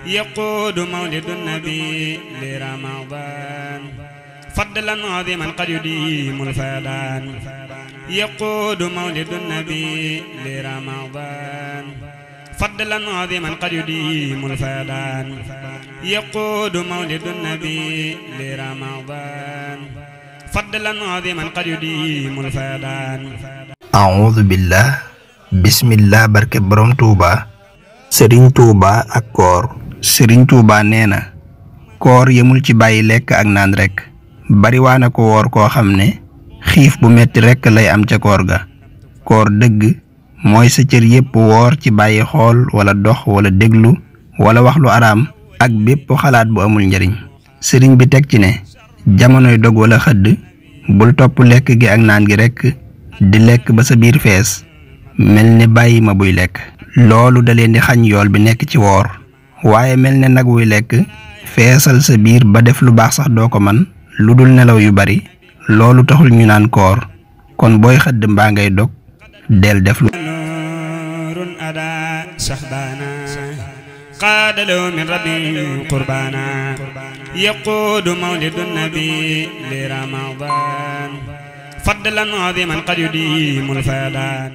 يقود مولد النبي لرمضان فضلا عظيما قد يديم الفيضان يقود مولد النبي لرمضان فضلا عظيما قد يديم الفيضان يقود مولد النبي لرمضان فضلا عظيما قد يديم الفيضان أعوذ بالله بسم الله barke borom Touba Serigne Touba ak koor Serigne Touba neena koor yemul ci bàyyi lekk ak naan rek bariwaana ko woor koo xam ne xiif bu metti rek lay am ca koor ga koor dëgg mooy sa cër yépp woor ci bàyyi xool wala dox wala déglu wala wax lu araam ak bépp xalaat bu amul njariñ sëriñ bi teg ci ne jamonoy dog wala xëdd bul topp lekk gi ak naan gi rek di lekk ba sa biir fees mel ne bàyyi ma buy lekk loolu da leen di xañ yool bi nekk ci woor waaye mel ne nag wuy lekk feesal sa biir ba def lu baax sax doo ko man lu dul nelaw yu bari loolu taxul ñu naan koor kon booy xëdd mbaa ngay dog del def lu نور أدا شهبانا قاد له من ربي قربانا يقود مولد النبي لرمضان فضلا عظيما قد يديم الفيضان